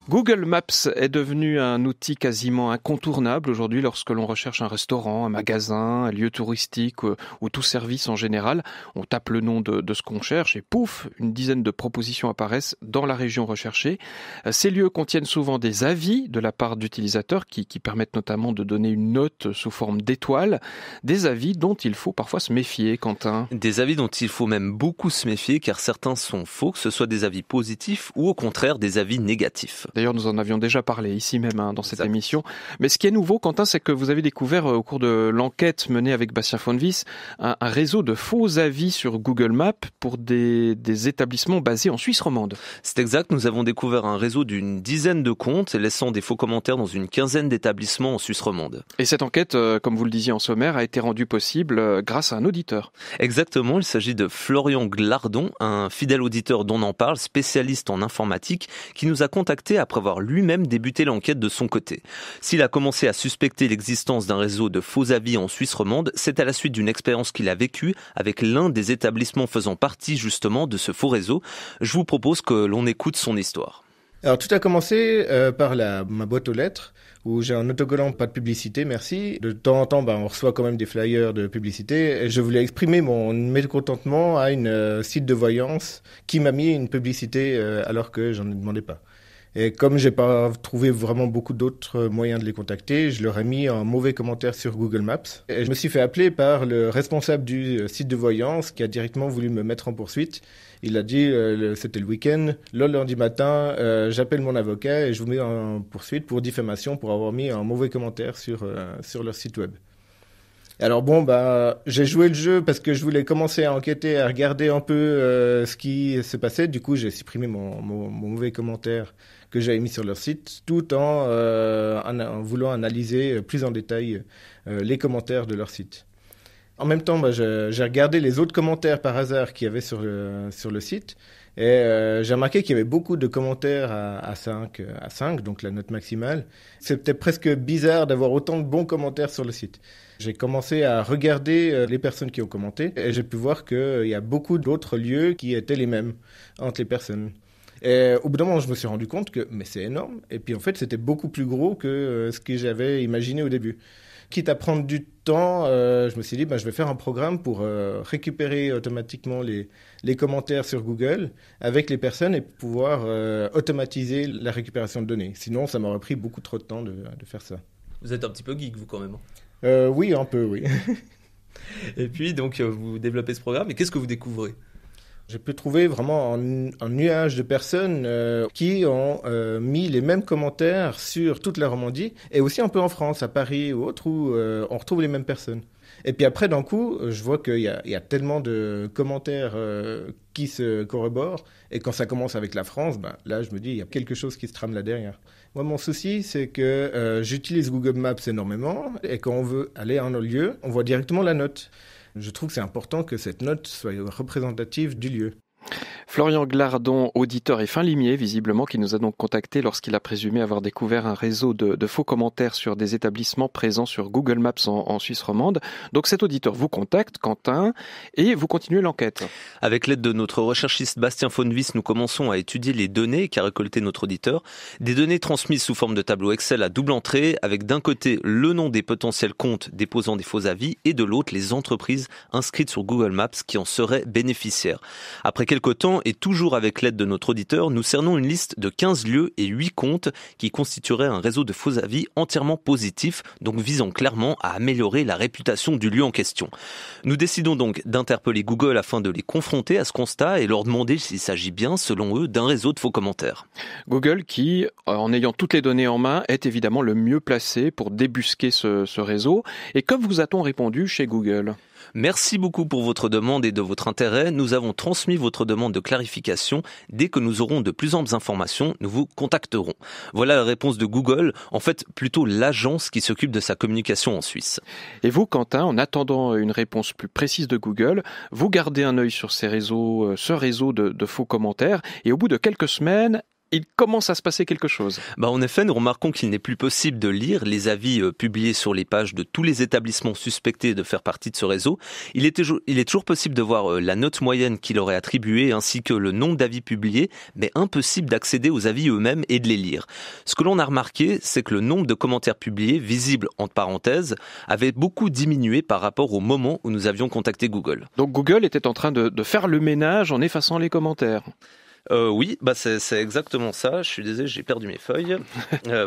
Google Maps est devenu un outil quasiment incontournable aujourd'hui lorsque l'on recherche un restaurant, un magasin, un lieu touristique ou tout service en général. On tape le nom de ce qu'on cherche et pouf, une dizaine de propositions apparaissent dans la région recherchée. Ces lieux contiennent souvent des avis de la part d'utilisateurs qui permettent notamment de donner une note sous forme d'étoiles. Des avis dont il faut parfois se méfier, Quentin. Des avis dont il faut même beaucoup se méfier car certains sont faux, que ce soit des avis positifs ou au contraire des avis négatifs. D'ailleurs, nous en avions déjà parlé ici même dans cette émission. Mais ce qui est nouveau, Quentin, c'est que vous avez découvert au cours de l'enquête menée avec Bastien Fonvis un réseau de faux avis sur Google Maps pour des établissements basés en Suisse romande. C'est exact, nous avons découvert un réseau d'une dizaine de comptes laissant des faux commentaires dans une quinzaine d'établissements en Suisse romande. Et cette enquête, comme vous le disiez en sommaire, a été rendue possible grâce à un auditeur. Exactement, il s'agit de Florian Glardon, un fidèle auditeur dont on parle, spécialiste en informatique, qui nous a contacté après avoir lui-même débuté l'enquête de son côté. S'il a commencé à suspecter l'existence d'un réseau de faux avis en Suisse romande, c'est à la suite d'une expérience qu'il a vécue avec l'un des établissements faisant partie justement de ce faux réseau. Je vous propose que l'on écoute son histoire. Alors tout a commencé par ma boîte aux lettres où j'ai un autocollant pas de publicité, merci. De temps en temps, on reçoit quand même des flyers de publicité. Et je voulais exprimer mon mécontentement à une site de voyance qui m'a mis une publicité alors que j'en ai demandé pas. Et comme j'ai pas trouvé vraiment beaucoup d'autres moyens de les contacter, je leur ai mis un mauvais commentaire sur Google Maps. Et je me suis fait appeler par le responsable du site de voyance qui a directement voulu me mettre en poursuite. Il a dit, c'était le week-end, le lundi matin, j'appelle mon avocat et je vous mets en poursuite pour diffamation pour avoir mis un mauvais commentaire sur leur site web. Alors j'ai joué le jeu parce que je voulais commencer à enquêter, à regarder un peu ce qui se passait. Du coup, j'ai supprimé mon mauvais commentaire que j'avais mis sur leur site, tout en voulant analyser plus en détail les commentaires de leur site. En même temps, j'ai regardé les autres commentaires par hasard qu'il y avait sur le site et j'ai remarqué qu'il y avait beaucoup de commentaires à 5, donc la note maximale. C'était presque bizarre d'avoir autant de bons commentaires sur le site. J'ai commencé à regarder les personnes qui ont commenté et j'ai pu voir qu'il y a beaucoup d'autres lieux qui étaient les mêmes entre les personnes. Et au bout d'un moment, je me suis rendu compte que c'est énorme. Et puis en fait, c'était beaucoup plus gros que ce que j'avais imaginé au début. Quitte à prendre du temps, je me suis dit, je vais faire un programme pour récupérer automatiquement les commentaires sur Google avec les personnes et pouvoir automatiser la récupération de données. Sinon, ça m'aurait pris beaucoup trop de temps de faire ça. Vous êtes un petit peu geek, vous, quand même. Oui, un peu, oui. Et puis, donc, vous développez ce programme. Et qu'est-ce que vous découvrez ? J'ai pu trouver vraiment un nuage de personnes qui ont mis les mêmes commentaires sur toute la Romandie et aussi un peu en France, à Paris ou autre, où on retrouve les mêmes personnes. Et puis après, d'un coup, je vois qu'il y a tellement de commentaires qui se corroborent. Et quand ça commence avec la France, là, je me dis, il y a quelque chose qui se trame là derrière. Moi, mon souci, c'est que j'utilise Google Maps énormément. Et quand on veut aller à un lieu, on voit directement la note. Je trouve que c'est important que cette note soit représentative du lieu. Florian Glardon, auditeur et fin limier, visiblement, qui nous a donc contacté lorsqu'il a présumé avoir découvert un réseau de faux commentaires sur des établissements présents sur Google Maps en Suisse romande. Donc cet auditeur vous contacte, Quentin, et vous continuez l'enquête. Avec l'aide de notre recherchiste Bastien Fonvis, nous commençons à étudier les données qu'a récoltées notre auditeur. Des données transmises sous forme de tableau Excel à double entrée, avec d'un côté le nom des potentiels comptes déposant des faux avis, et de l'autre les entreprises inscrites sur Google Maps qui en seraient bénéficiaires. Après quelques temps, et toujours avec l'aide de notre auditeur, nous cernons une liste de 15 lieux et 8 comptes qui constitueraient un réseau de faux avis entièrement positif, donc visant clairement à améliorer la réputation du lieu en question. Nous décidons donc d'interpeller Google afin de les confronter à ce constat et leur demander s'il s'agit bien, selon eux, d'un réseau de faux commentaires. Google qui, en ayant toutes les données en main, est évidemment le mieux placé pour débusquer ce réseau. Et que vous a-t-on répondu chez Google ? Merci beaucoup pour votre demande et de votre intérêt. Nous avons transmis votre demande de clarification. Dès que nous aurons de plus amples informations, nous vous contacterons. Voilà la réponse de Google, en fait plutôt l'agence qui s'occupe de sa communication en Suisse. Et vous, Quentin, en attendant une réponse plus précise de Google, vous gardez un œil sur ce réseau de faux commentaires et au bout de quelques semaines, il commence à se passer quelque chose. En effet, nous remarquons qu'il n'est plus possible de lire les avis publiés sur les pages de tous les établissements suspectés de faire partie de ce réseau. Il est toujours possible de voir la note moyenne qu'il aurait attribuée ainsi que le nombre d'avis publiés, mais impossible d'accéder aux avis eux-mêmes et de les lire. Ce que l'on a remarqué, c'est que le nombre de commentaires publiés, visibles entre parenthèses, avait beaucoup diminué par rapport au moment où nous avions contacté Google. Donc Google était en train de faire le ménage en effaçant les commentaires. Oui, c'est exactement ça. Je suis désolé, j'ai perdu mes feuilles.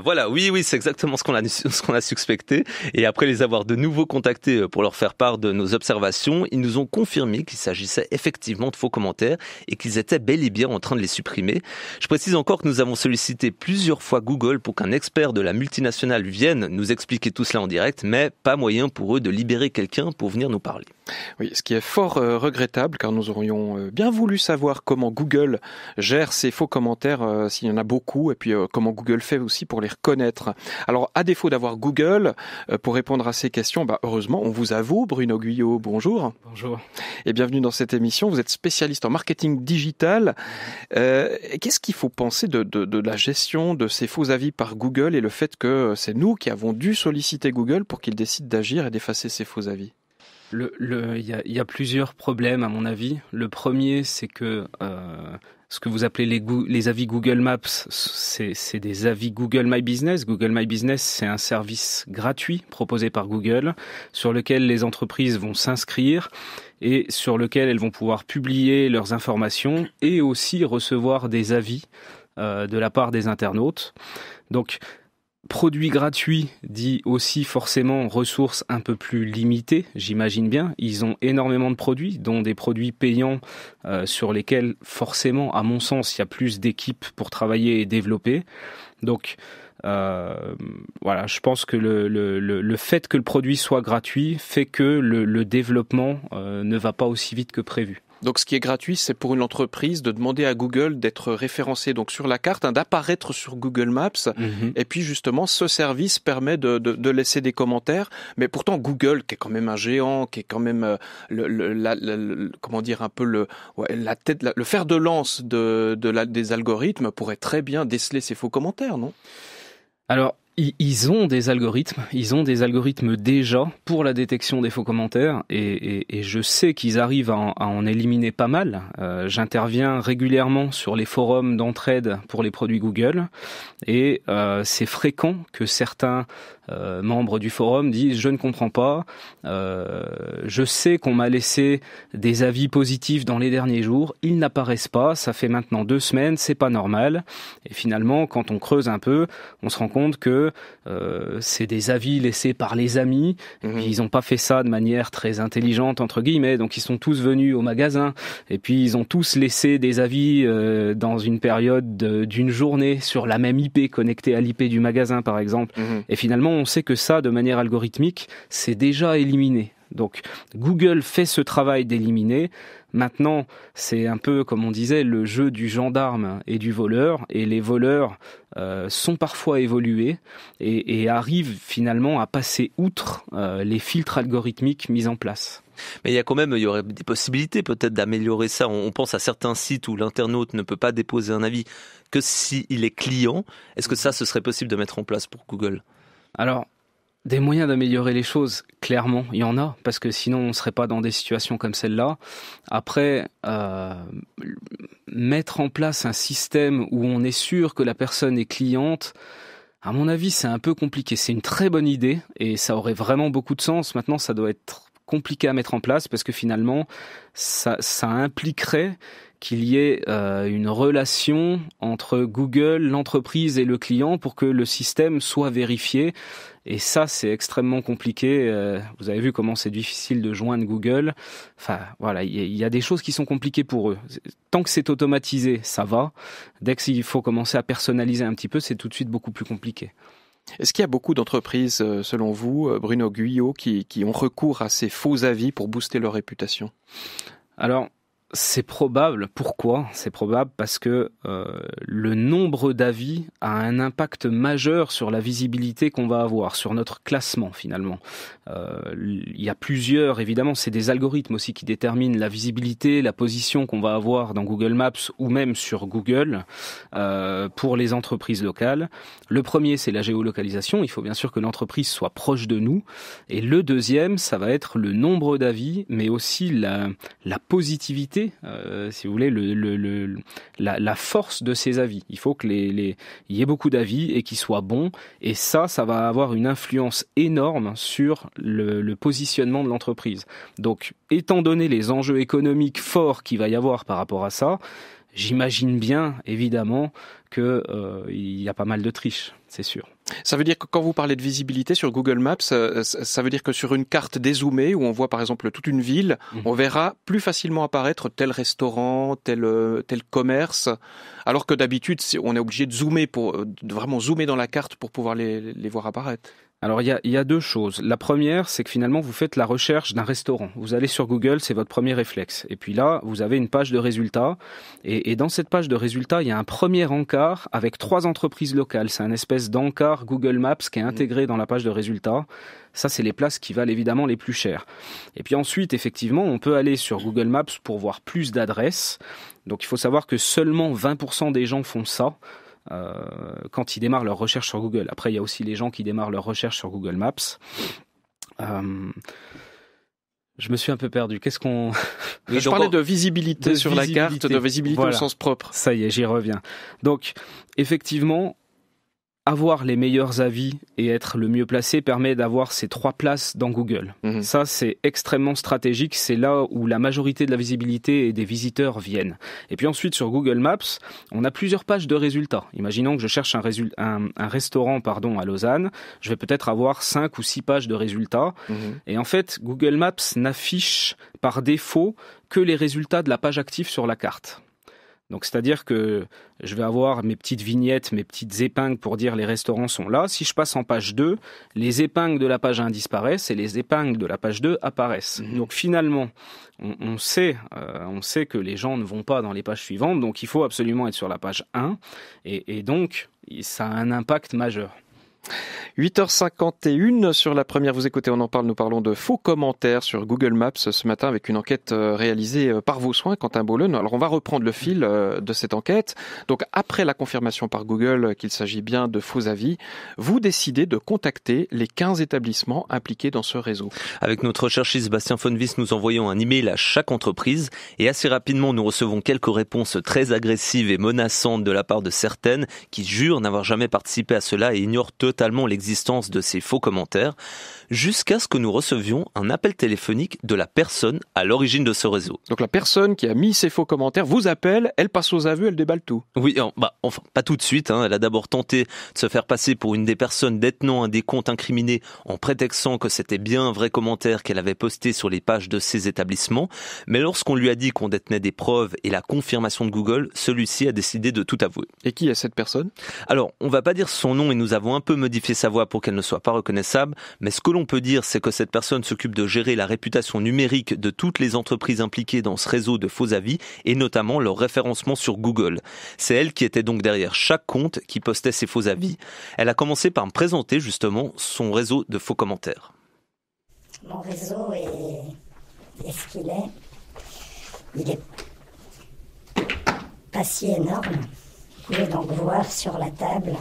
Voilà, oui, c'est exactement ce qu'on a suspecté. Et après les avoir de nouveau contactés pour leur faire part de nos observations, ils nous ont confirmé qu'il s'agissait effectivement de faux commentaires et qu'ils étaient bel et bien en train de les supprimer. Je précise encore que nous avons sollicité plusieurs fois Google pour qu'un expert de la multinationale vienne nous expliquer tout cela en direct, mais pas moyen pour eux de libérer quelqu'un pour venir nous parler. Oui, ce qui est fort regrettable, car nous aurions bien voulu savoir comment Google gère ces faux commentaires, s'il y en a beaucoup, et puis comment Google fait aussi pour les reconnaître. Alors, à défaut d'avoir Google, pour répondre à ces questions, heureusement, on vous avoue, Bruno Guyot, bonjour. Bonjour. Et bienvenue dans cette émission. Vous êtes spécialiste en marketing digital. Qu'est-ce qu'il faut penser de la gestion de ces faux avis par Google et le fait que c'est nous qui avons dû solliciter Google pour qu'il décide d'agir et d'effacer ces faux avis ? Il y a plusieurs problèmes à mon avis. Le premier, c'est que ce que vous appelez les avis Google Maps, c'est des avis Google My Business. Google My Business, c'est un service gratuit proposé par Google sur lequel les entreprises vont s'inscrire et sur lequel elles vont pouvoir publier leurs informations et aussi recevoir des avis de la part des internautes. Donc, produit gratuit dit aussi forcément ressources un peu plus limitées, j'imagine bien. Ils ont énormément de produits, dont des produits payants sur lesquels forcément, à mon sens, il y a plus d'équipes pour travailler et développer. Donc voilà, je pense que le fait que le produit soit gratuit fait que le développement ne va pas aussi vite que prévu. Donc ce qui est gratuit, c'est pour une entreprise de demander à Google d'être référencé donc sur la carte, d'apparaître sur Google Maps. Et puis justement, ce service permet de laisser des commentaires. Mais pourtant, Google, qui est quand même un géant, qui est quand même comment dire, un peu le fer de lance des algorithmes, pourrait très bien déceler ces faux commentaires, non ? Alors, ils ont des algorithmes déjà pour la détection des faux commentaires et je sais qu'ils arrivent à en éliminer pas mal. J'interviens régulièrement sur les forums d'entraide pour les produits Google et c'est fréquent que certains membres du forum disent « je ne comprends pas, je sais qu'on m'a laissé des avis positifs dans les derniers jours, ils n'apparaissent pas, ça fait maintenant 2 semaines, c'est pas normal ». Et finalement, quand on creuse un peu, on se rend compte que c'est des avis laissés par les amis, et puis ils n'ont pas fait ça de manière très intelligente, entre guillemets, donc ils sont tous venus au magasin, et puis ils ont tous laissé des avis dans une période d'une journée sur la même IP, connectée à l'IP du magasin par exemple, et finalement on sait que ça, de manière algorithmique, c'est déjà éliminé. Donc Google fait ce travail d'éliminer. Maintenant, c'est un peu, comme on disait, le jeu du gendarme et du voleur, et les voleurs sont parfois évolués et arrivent finalement à passer outre les filtres algorithmiques mis en place. Mais il y aurait des possibilités peut-être d'améliorer ça. On pense à certains sites où l'internaute ne peut pas déposer un avis que s'il est client. Est-ce que ça, ce serait possible de mettre en place pour Google ? Alors, des moyens d'améliorer les choses, clairement, il y en a, parce que sinon on ne serait pas dans des situations comme celle-là. Après, mettre en place un système où on est sûr que la personne est cliente, à mon avis, c'est un peu compliqué. C'est une très bonne idée et ça aurait vraiment beaucoup de sens. Maintenant, ça doit être compliqué à mettre en place parce que finalement, ça impliquerait qu'il y ait une relation entre Google, l'entreprise et le client pour que le système soit vérifié. Et ça, c'est extrêmement compliqué. Vous avez vu comment c'est difficile de joindre Google. Enfin, voilà, il y a des choses qui sont compliquées pour eux. Tant que c'est automatisé, ça va. Dès qu'il faut commencer à personnaliser un petit peu, c'est tout de suite beaucoup plus compliqué. Est-ce qu'il y a beaucoup d'entreprises, selon vous, Bruno Guyot, qui ont recours à ces faux avis pour booster leur réputation ? Alors, C'est probable. Pourquoi ? C'est probable parce que le nombre d'avis a un impact majeur sur la visibilité qu'on va avoir, sur notre classement finalement. Il y a plusieurs, évidemment, c'est des algorithmes aussi qui déterminent la visibilité, la position qu'on va avoir dans Google Maps ou même sur Google pour les entreprises locales. Le premier, c'est la géolocalisation. Il faut bien sûr que l'entreprise soit proche de nous. Et le deuxième, ça va être le nombre d'avis, mais aussi la positivité, si vous voulez, la force de ces avis. Il faut que il y ait beaucoup d'avis et qu'ils soient bons. Et ça va avoir une influence énorme sur le positionnement de l'entreprise. Donc, étant donné les enjeux économiques forts qu'il va y avoir par rapport à ça, j'imagine bien, évidemment, qu'il y a pas mal de triches, c'est sûr. Ça veut dire que quand vous parlez de visibilité sur Google Maps, ça veut dire que sur une carte dézoomée, où on voit par exemple toute une ville, on verra plus facilement apparaître tel restaurant, tel commerce, alors que d'habitude, on est obligé de vraiment zoomer dans la carte pour pouvoir les voir apparaître. Alors il y a deux choses. La première, c'est que finalement vous faites la recherche d'un restaurant. Vous allez sur Google, c'est votre premier réflexe. Et puis là, vous avez une page de résultats. Et dans cette page de résultats, il y a un premier encart avec 3 entreprises locales. C'est un espèce d'encart Google Maps qui est intégré dans la page de résultats. Ça, c'est les places qui valent évidemment les plus chères. Et puis ensuite, effectivement, on peut aller sur Google Maps pour voir plus d'adresses. Donc il faut savoir que seulement 20% des gens font ça. Quand ils démarrent leur recherche sur Google. Après, il y a aussi les gens qui démarrent leur recherche sur Google Maps. Je me suis un peu perdu. Qu'est-ce qu'on... Je parlais de visibilité sur la carte, de visibilité au sens propre. Ça y est, j'y reviens. Donc, effectivement, avoir les meilleurs avis et être le mieux placé permet d'avoir ces 3 places dans Google. Ça, c'est extrêmement stratégique. C'est là où la majorité de la visibilité et des visiteurs viennent. Et puis ensuite, sur Google Maps, on a plusieurs pages de résultats. Imaginons que je cherche un restaurant à Lausanne. Je vais peut-être avoir 5 ou 6 pages de résultats. Et en fait, Google Maps n'affiche par défaut que les résultats de la page active sur la carte. Donc, c'est-à-dire que je vais avoir mes petites vignettes, mes petites épingles pour dire les restaurants sont là. Si je passe en page 2, les épingles de la page 1 disparaissent et les épingles de la page 2 apparaissent. Donc, finalement, on sait que les gens ne vont pas dans les pages suivantes. Donc, il faut absolument être sur la page 1. Et donc, ça a un impact majeur. 8h51 sur la première, vous écoutez, on en parle, nous parlons de faux commentaires sur Google Maps ce matin avec une enquête réalisée par vos soins, Quentin Bohlen. Alors on va reprendre le fil de cette enquête. Donc après la confirmation par Google qu'il s'agit bien de faux avis, vous décidez de contacter les 15 établissements impliqués dans ce réseau. Avec notre recherchiste Bastien Fonvis, nous envoyons un email à chaque entreprise et assez rapidement nous recevons quelques réponses très agressives et menaçantes de la part de certaines qui jurent n'avoir jamais participé à cela et ignorent totalement l'existence de ces faux commentaires, jusqu'à ce que nous recevions un appel téléphonique de la personne à l'origine de ce réseau. Donc la personne qui a mis ces faux commentaires vous appelle, elle passe aux aveux, elle déballe tout. Oui, enfin pas tout de suite. Elle a d'abord tenté de se faire passer pour une des personnes détenant un des comptes incriminés en prétextant que c'était bien un vrai commentaire qu'elle avait posté sur les pages de ces établissements. Mais lorsqu'on lui a dit qu'on détenait des preuves et la confirmation de Google, celui-ci a décidé de tout avouer. Et qui est cette personne ? Alors, on va pas dire son nom et nous avons un peu modifié sa voix pour qu'elle ne soit pas reconnaissable, mais ce que l'on peut dire, c'est que cette personne s'occupe de gérer la réputation numérique de toutes les entreprises impliquées dans ce réseau de faux avis et notamment leur référencement sur Google. C'est elle qui était donc derrière chaque compte qui postait ces faux avis. Elle a commencé par me présenter justement son réseau de faux commentaires. Mon réseau est ce qu'il est. Il est pas si énorme. Vous pouvez donc voir sur la table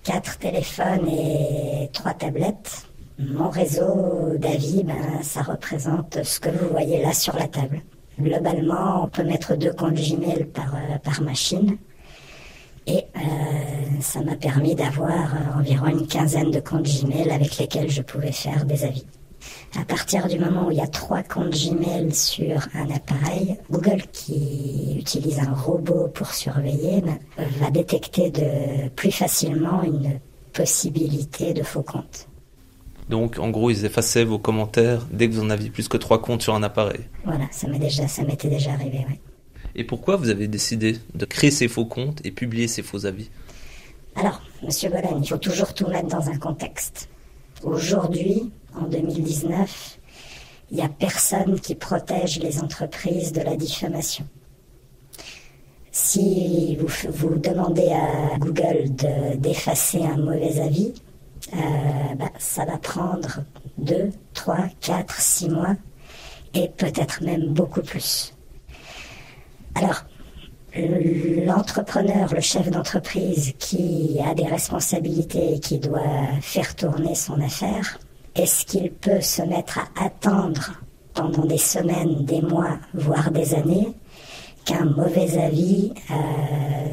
4 téléphones et 3 tablettes. Mon réseau d'avis, ça représente ce que vous voyez là sur la table. Globalement, on peut mettre 2 comptes Gmail par machine. Et ça m'a permis d'avoir environ une quinzaine de comptes Gmail avec lesquels je pouvais faire des avis. À partir du moment où il y a 3 comptes Gmail sur un appareil, Google, qui utilise un robot pour surveiller, va détecter plus facilement une possibilité de faux comptes. Donc, en gros, ils effaçaient vos commentaires dès que vous en aviez plus que 3 comptes sur un appareil. Voilà, ça m'était déjà arrivé, oui. Et pourquoi vous avez décidé de créer ces faux comptes et publier ces faux avis ? Alors, Monsieur Bohlen, il faut toujours tout mettre dans un contexte. Aujourd'hui, en 2019, il n'y a personne qui protège les entreprises de la diffamation. Si vous demandez à Google d'effacer un mauvais avis, ça va prendre 2, 3, 4, 6 mois et peut-être même beaucoup plus. Alors, l'entrepreneur, le chef d'entreprise qui a des responsabilités et qui doit faire tourner son affaire, est-ce qu'il peut se mettre à attendre pendant des semaines, des mois, voire des années, qu'un mauvais avis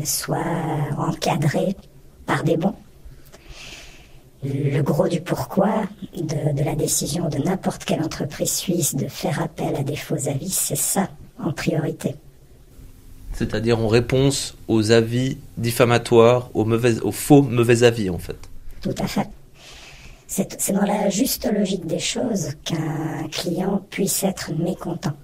soit encadré par des bons? Le gros du pourquoi de la décision de n'importe quelle entreprise suisse de faire appel à des faux avis, c'est ça en priorité. C'est-à-dire en réponse aux avis diffamatoires, aux faux mauvais avis en fait. Tout à fait. C'est dans la juste logique des choses qu'un client puisse être mécontent.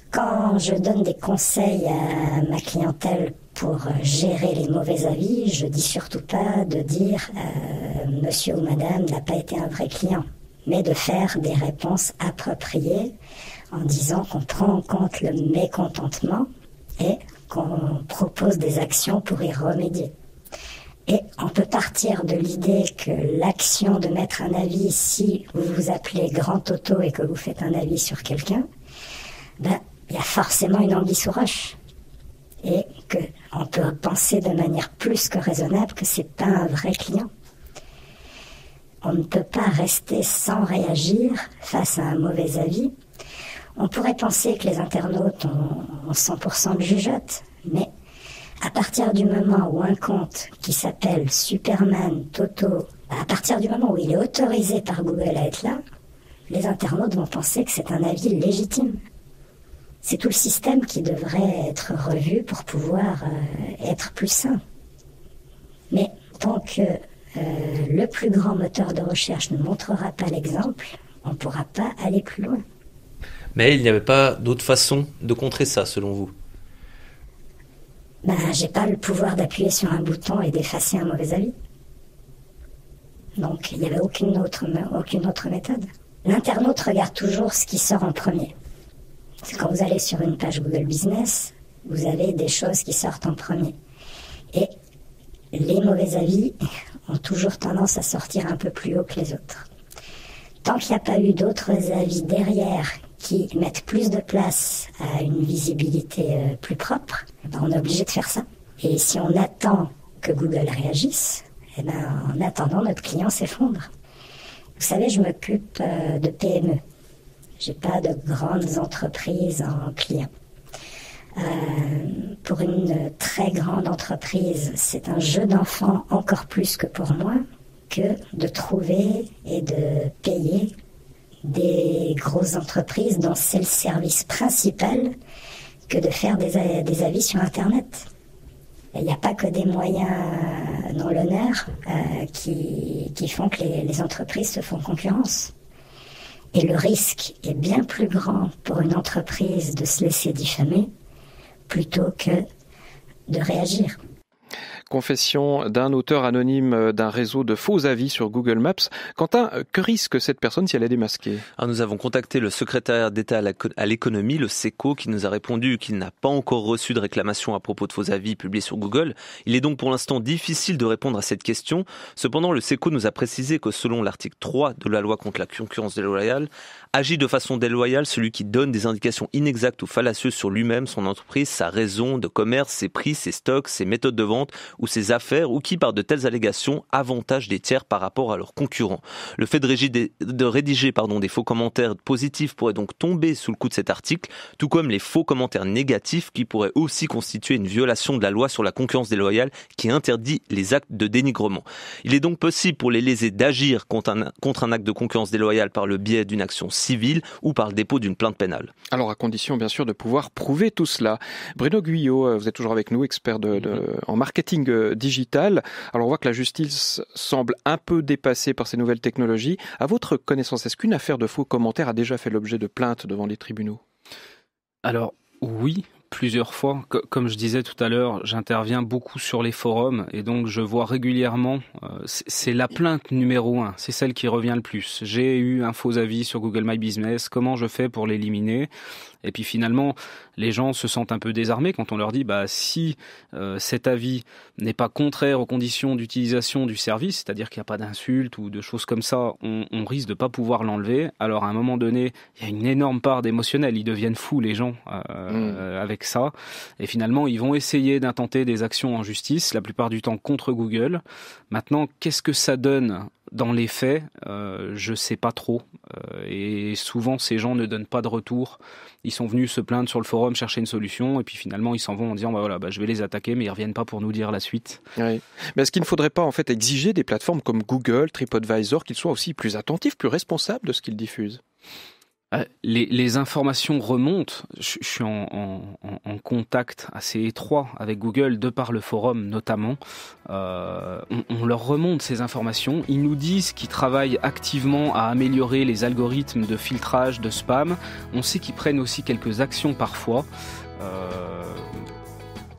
Quand je donne des conseils à ma clientèle pour gérer les mauvais avis, je dis surtout pas de dire monsieur ou madame n'a pas été un vrai client, mais de faire des réponses appropriées en disant qu'on prend en compte le mécontentement et qu'on propose des actions pour y remédier. Et on peut partir de l'idée que l'action de mettre un avis, si vous vous appelez Grand Toto et que vous faites un avis sur quelqu'un, il y a forcément une anguille sous roche. Et qu'on peut penser de manière plus que raisonnable que c'est pas un vrai client. On ne peut pas rester sans réagir face à un mauvais avis. On pourrait penser que les internautes ont 100% de jugeote, mais à partir du moment où un compte qui s'appelle Superman, Toto, à partir du moment où il est autorisé par Google à être là, les internautes vont penser que c'est un avis légitime. C'est tout le système qui devrait être revu pour pouvoir être plus sain. Mais tant que le plus grand moteur de recherche ne montrera pas l'exemple, on ne pourra pas aller plus loin. Mais il n'y avait pas d'autre façon de contrer ça, selon vous? J'ai pas le pouvoir d'appuyer sur un bouton et d'effacer un mauvais avis. Donc il n'y avait aucune autre méthode. L'internaute regarde toujours ce qui sort en premier. C'est quand vous allez sur une page Google Business, vous avez des choses qui sortent en premier. Et les mauvais avis ont toujours tendance à sortir un peu plus haut que les autres. Tant qu'il n'y a pas eu d'autres avis derrière qui mettent plus de place à une visibilité plus propre, on est obligé de faire ça. Et si on attend que Google réagisse, en attendant, notre client s'effondre. Vous savez, je m'occupe de PME. J'ai pas de grandes entreprises en client. Pour une très grande entreprise, c'est un jeu d'enfant encore plus que pour moi, que de trouver et de payer des grosses entreprises dont c'est le service principal que de faire des avis sur Internet. Il n'y a pas que des moyens dans l'honneur qui font que les entreprises se font concurrence. Et le risque est bien plus grand pour une entreprise de se laisser diffamer plutôt que de réagir. Confession d'un auteur anonyme d'un réseau de faux avis sur Google Maps. Quentin, que risque cette personne si elle est démasquée? Nous avons contacté le secrétaire d'État à l'économie, le SECO, qui nous a répondu qu'il n'a pas encore reçu de réclamation à propos de faux avis publiés sur Google. Il est donc pour l'instant difficile de répondre à cette question. Cependant, le SECO nous a précisé que selon l'article 3 de la loi contre la concurrence déloyale, agit de façon déloyale celui qui donne des indications inexactes ou fallacieuses sur lui-même, son entreprise, sa raison de commerce, ses prix, ses stocks, ses méthodes de vente ou ses affaires, ou qui, par de telles allégations, avantage des tiers par rapport à leurs concurrents. Le fait de rédiger des faux commentaires positifs pourrait donc tomber sous le coup de cet article, tout comme les faux commentaires négatifs qui pourraient aussi constituer une violation de la loi sur la concurrence déloyale qui interdit les actes de dénigrement. Il est donc possible pour les lésés d'agir contre un acte de concurrence déloyale par le biais d'une action civile ou par le dépôt d'une plainte pénale. Alors à condition bien sûr de pouvoir prouver tout cela. Bruno Guyot, vous êtes toujours avec nous, expert en marketing digital. Alors on voit que la justice semble un peu dépassée par ces nouvelles technologies. À votre connaissance, est-ce qu'une affaire de faux commentaires a déjà fait l'objet de plaintes devant les tribunaux? Alors oui, plusieurs fois. Comme je disais tout à l'heure, j'interviens beaucoup sur les forums et donc je vois régulièrement, c'est la plainte numéro 1, c'est celle qui revient le plus. J'ai eu un faux avis sur Google My Business, comment je fais pour l'éliminer? Et puis finalement, les gens se sentent un peu désarmés quand on leur dit si cet avis n'est pas contraire aux conditions d'utilisation du service, c'est-à-dire qu'il n'y a pas d'insultes ou de choses comme ça, on risque de pas pouvoir l'enlever. Alors à un moment donné, il y a une énorme part d'émotionnel, ils deviennent fous les gens avec ça, et finalement ils vont essayer d'intenter des actions en justice, la plupart du temps contre Google. Maintenant, qu'est-ce que ça donne dans les faits, je sais pas trop, et souvent ces gens ne donnent pas de retour. Ils sont venus se plaindre sur le forum, chercher une solution, et puis finalement ils s'en vont en disant je vais les attaquer, mais ils reviennent pas pour nous dire la suite. Oui. Mais est-ce qu'il ne faudrait pas en fait exiger des plateformes comme Google, TripAdvisor, qu'ils soient aussi plus attentifs, plus responsables de ce qu'ils diffusent ? Les informations remontent. Je suis en contact assez étroit avec Google, de par le forum notamment. On leur remonte ces informations. Ils nous disent qu'ils travaillent activement à améliorer les algorithmes de filtrage, de spam. On sait qu'ils prennent aussi quelques actions parfois.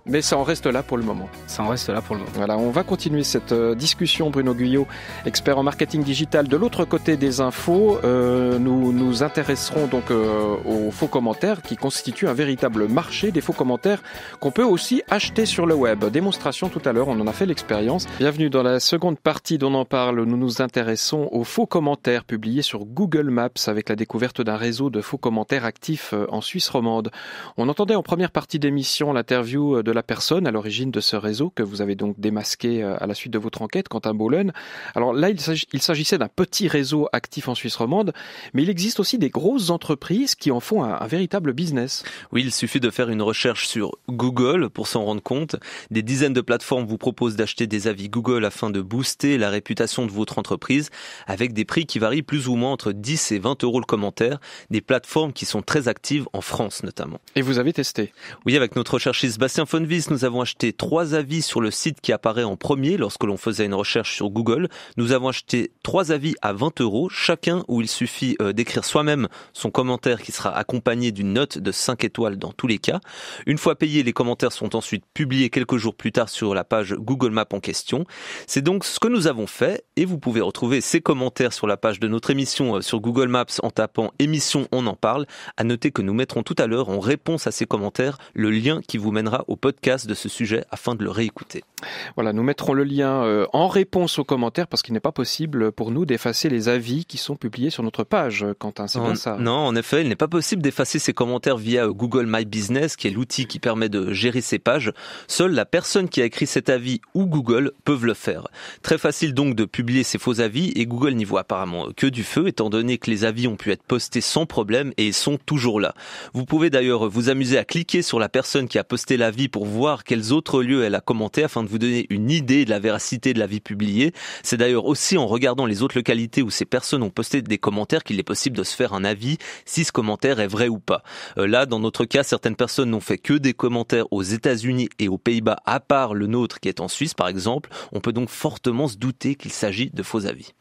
Mais ça en reste là pour le moment. Ça en reste là pour le moment. Voilà, on va continuer cette discussion. Bruno Guyot, expert en marketing digital. De l'autre côté des infos, nous nous intéresserons donc aux faux commentaires qui constituent un véritable marché des faux commentaires qu'on peut aussi acheter sur le web. Démonstration tout à l'heure, on en a fait l'expérience. Bienvenue dans la seconde partie d'On en parle. Nous nous intéressons aux faux commentaires publiés sur Google Maps avec la découverte d'un réseau de faux commentaires actifs en Suisse romande. On entendait en première partie d'émission l'interview de la personne à l'origine de ce réseau que vous avez donc démasqué à la suite de votre enquête, Quentin Bohlen. Alors là, il s'agissait d'un petit réseau actif en Suisse romande, mais il existe aussi des grosses entreprises qui en font un véritable business. Oui, il suffit de faire une recherche sur Google pour s'en rendre compte. Des dizaines de plateformes vous proposent d'acheter des avis Google afin de booster la réputation de votre entreprise avec des prix qui varient plus ou moins entre 10 et 20 euros le commentaire. Des plateformes qui sont très actives en France notamment. Et vous avez testé ? Oui, avec notre recherchiste Bastien Fonvis, nous avons acheté 3 avis sur le site qui apparaît en premier lorsque l'on faisait une recherche sur Google. Nous avons acheté 3 avis à 20 euros, chacun où il suffit d'écrire soi-même son commentaire qui sera accompagné d'une note de 5 étoiles dans tous les cas. Une fois payés, les commentaires sont ensuite publiés quelques jours plus tard sur la page Google Maps en question. C'est donc ce que nous avons fait et vous pouvez retrouver ces commentaires sur la page de notre émission sur Google Maps en tapant émission On en parle. À noter que nous mettrons tout à l'heure en réponse à ces commentaires le lien qui vous mènera au podcast de ce sujet afin de le réécouter. Voilà, nous mettrons le lien en réponse aux commentaires parce qu'il n'est pas possible pour nous d'effacer les avis qui sont publiés sur notre page, Quentin, c'est bien ça. Non, en effet, il n'est pas possible d'effacer ces commentaires via Google My Business, qui est l'outil qui permet de gérer ces pages. Seule la personne qui a écrit cet avis ou Google peuvent le faire. Très facile donc de publier ces faux avis et Google n'y voit apparemment que du feu, étant donné que les avis ont pu être postés sans problème et sont toujours là. Vous pouvez d'ailleurs vous amuser à cliquer sur la personne qui a posté l'avis pour voir quels autres lieux elle a commenté afin de vous donner une idée de la véracité de l'avis publié. C'est d'ailleurs aussi en regardant les autres localités où ces personnes ont posté des commentaires qu'il est possible de se faire un avis si ce commentaire est vrai ou pas. Là, dans notre cas, certaines personnes n'ont fait que des commentaires aux États-Unis et aux Pays-Bas, à part le nôtre qui est en Suisse par exemple. On peut donc fortement se douter qu'il s'agit de faux avis.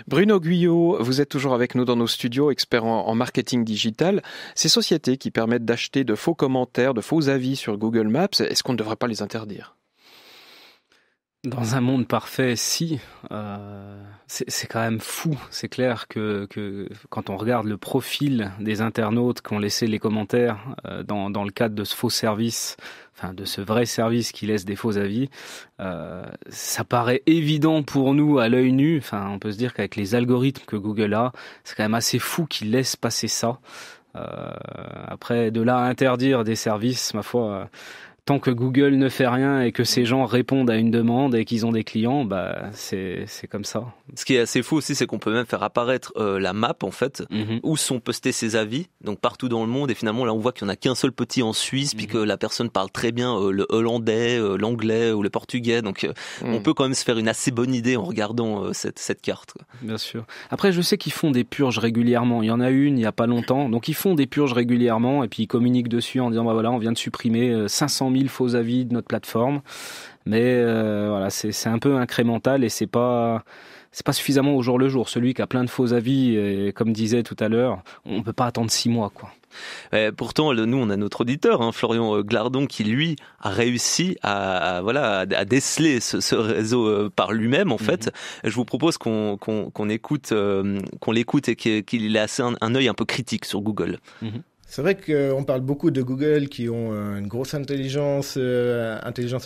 Bruno Guyot, vous êtes toujours avec nous dans nos studios, expert en marketing digital. Ces sociétés qui permettent d'acheter de faux commentaires, de faux avis sur Google Maps, est-ce qu'on ne devrait pas les interdire ? Dans un monde parfait, si. C'est quand même fou. C'est clair que quand on regarde le profil des internautes qui ont laissé les commentaires dans le cadre de ce faux service, enfin de ce vrai service qui laisse des faux avis, ça paraît évident pour nous à l'œil nu. Enfin, on peut se dire qu'avec les algorithmes que Google a, c'est quand même assez fou qu'ils laissent passer ça. Après, de là à interdire des services, ma foi... Tant que Google ne fait rien et que ces gens répondent à une demande et qu'ils ont des clients, c'est comme ça. Ce qui est assez fou aussi, c'est qu'on peut même faire apparaître la map en fait, où sont postés ces avis, donc partout dans le monde. Et finalement, là, on voit qu'il n'y en a qu'un seul petit en Suisse, puis que la personne parle très bien le hollandais, l'anglais ou le portugais. Donc, on peut quand même se faire une assez bonne idée en regardant cette carte, quoi. Bien sûr. Après, je sais qu'ils font des purges régulièrement. Il y en a une il n'y a pas longtemps. Donc, ils font des purges régulièrement et puis ils communiquent dessus en disant voilà, on vient de supprimer 500 000 faux avis de notre plateforme, mais voilà, c'est un peu incrémental et c'est pas suffisamment au jour le jour. Celui qui a plein de faux avis, et comme disait tout à l'heure, on peut pas attendre 6 mois, quoi. Pourtant, nous, on a notre auditeur, Florian Glardon, qui lui a réussi à déceler ce réseau par lui-même. En fait, je vous propose qu'on l'écoute et qu'il ait assez un œil un peu critique sur Google. C'est vrai qu'on parle beaucoup de Google qui ont une grosse intelligence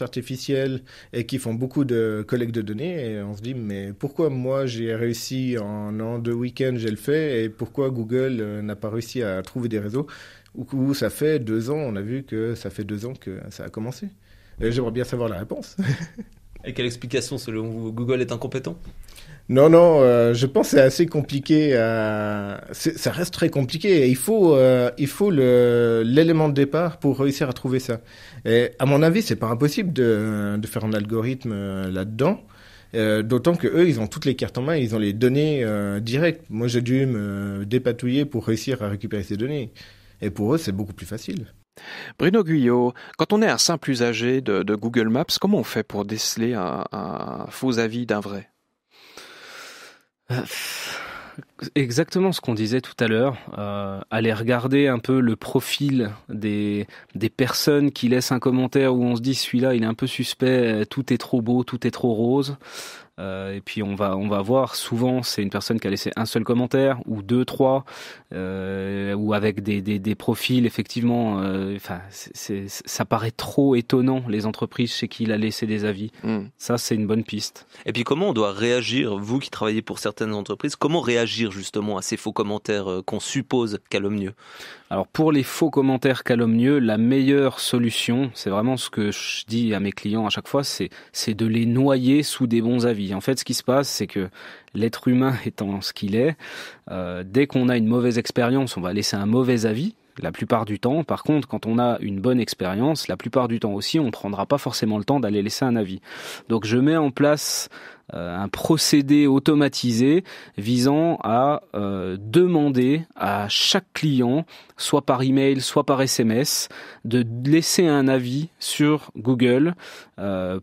artificielle et qui font beaucoup de collecte de données. Et on se dit, mais pourquoi moi j'ai réussi en an, 2 week-ends, j'ai le fait, et pourquoi Google n'a pas réussi à trouver des réseaux où ça fait 2 ans, on a vu que ça fait 2 ans que ça a commencé. Et j'aimerais bien savoir la réponse. Et quelle explication selon vous, Google est incompétent ? Non, je pense que c'est assez compliqué. Ça reste très compliqué. Et il faut l'élément de départ pour réussir à trouver ça. Et à mon avis, c'est pas impossible de faire un algorithme là-dedans. D'autant que eux, ils ont toutes les cartes en main, ils ont les données directes. Moi, j'ai dû me dépatouiller pour réussir à récupérer ces données. Et pour eux, c'est beaucoup plus facile. Bruno Guyot, quand on est un simple usager de Google Maps, comment on fait pour déceler un faux avis d'un vrai ? Exactement ce qu'on disait tout à l'heure, aller regarder un peu le profil des personnes qui laissent un commentaire où on se dit celui-là il est un peu suspect, tout est trop beau, tout est trop rose. Et puis on va voir, souvent c'est une personne qui a laissé un seul commentaire ou 2, 3, ou avec des profils effectivement. Ça paraît trop étonnant, les entreprises chez qui il a laissé des avis. Ça, c'est une bonne piste. Et puis comment on doit réagir, vous qui travaillez pour certaines entreprises, comment réagir justement à ces faux commentaires qu'on suppose calomnieux ? Alors pour les faux commentaires calomnieux, la meilleure solution, c'est vraiment ce que je dis à mes clients à chaque fois, c'est de les noyer sous des bons avis. En fait, ce qui se passe, c'est que l'être humain étant ce qu'il est, dès qu'on a une mauvaise expérience, on va laisser un mauvais avis. La plupart du temps. Par contre, quand on a une bonne expérience, la plupart du temps aussi, on ne prendra pas forcément le temps d'aller laisser un avis. Donc je mets en place un procédé automatisé visant à demander à chaque client, soit par email, soit par SMS, de laisser un avis sur Google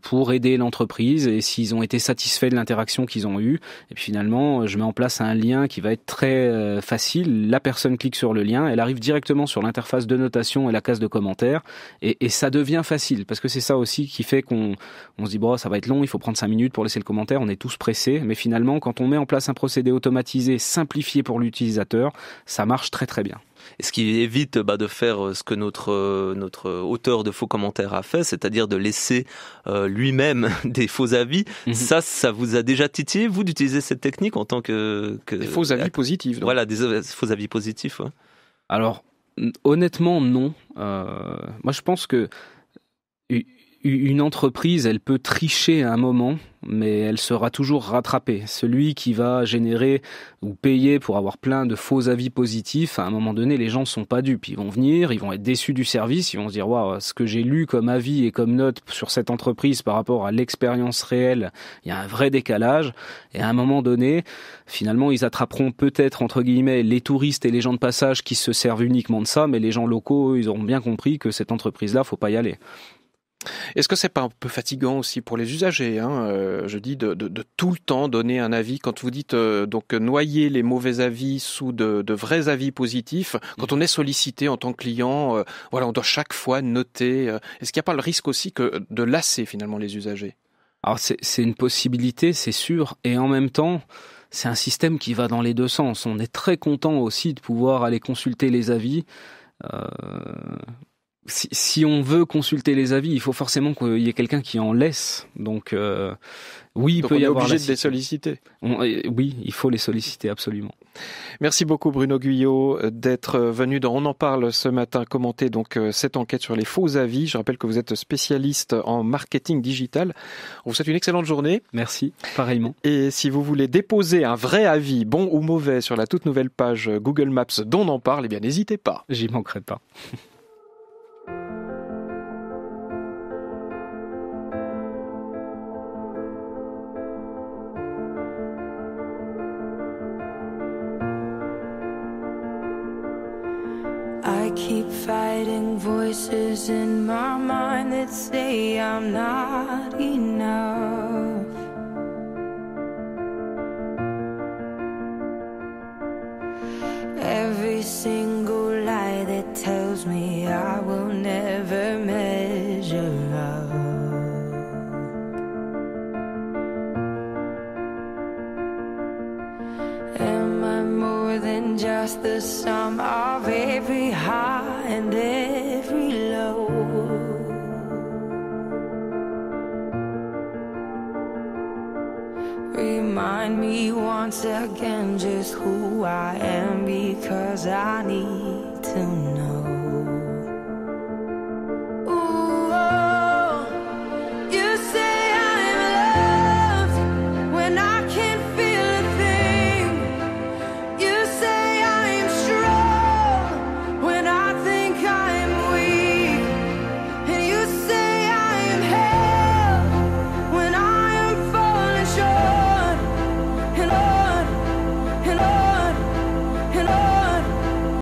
pour aider l'entreprise et s'ils ont été satisfaits de l'interaction qu'ils ont eue. Et puis finalement, je mets en place un lien qui va être très facile. La personne clique sur le lien, elle arrive directement sur l'interface de notation et la case de commentaires et ça devient facile parce que c'est ça aussi qui fait qu'on se dit bon, ça va être long, il faut prendre 5 minutes pour laisser le commentaire, on est tous pressés, mais finalement quand on met en place un procédé automatisé simplifié pour l'utilisateur, ça marche très très bien. Et ce qui évite de faire ce que notre auteur de faux commentaires a fait, c'est-à-dire de laisser lui-même des faux avis. Ça vous a déjà titillé, vous, d'utiliser cette technique en tant que des faux avis positifs. Donc. Voilà, des faux avis positifs. Ouais. Alors, honnêtement, non. Moi, je pense que une entreprise, elle peut tricher à un moment, mais elle sera toujours rattrapée. Celui qui va générer ou payer pour avoir plein de faux avis positifs, à un moment donné, les gens sont pas dupes. Ils vont venir, ils vont être déçus du service, ils vont se dire waouh, ce que j'ai lu comme avis et comme note sur cette entreprise par rapport à l'expérience réelle, il y a un vrai décalage. Et à un moment donné, finalement, ils attraperont peut-être entre guillemets les touristes et les gens de passage qui se servent uniquement de ça, mais les gens locaux, ils auront bien compris que cette entreprise-là, faut pas y aller. Est-ce que c'est pas un peu fatigant aussi pour les usagers, je dis de tout le temps donner un avis quand vous dites donc noyer les mauvais avis sous de vrais avis positifs. Quand on est sollicité en tant que client, on doit chaque fois noter. Est-ce qu'il n'y a pas le risque aussi que de lasser finalement les usagers ? Alors c'est une possibilité, c'est sûr, et en même temps, c'est un système qui va dans les deux sens. On est très content aussi de pouvoir aller consulter les avis. Si on veut consulter les avis, il faut forcément qu'il y ait quelqu'un qui en laisse. Donc oui, il peut y avoir... on est obligé de les solliciter. Oui, il faut les solliciter, absolument. Merci beaucoup Bruno Guyot d'être venu dans On en parle ce matin, commenter donc cette enquête sur les faux avis. Je rappelle que vous êtes spécialiste en marketing digital. On vous souhaite une excellente journée. Merci, pareillement. Et si vous voulez déposer un vrai avis, bon ou mauvais, sur la toute nouvelle page Google Maps dont on en parle, eh bien n'hésitez pas. J'y manquerai pas. I keep fighting voices in my mind that say I'm not enough. Every single lie that tells me I will never measure up. Am I more than just the sum of every high and every low. Remind me once again just who I am, because I need to know.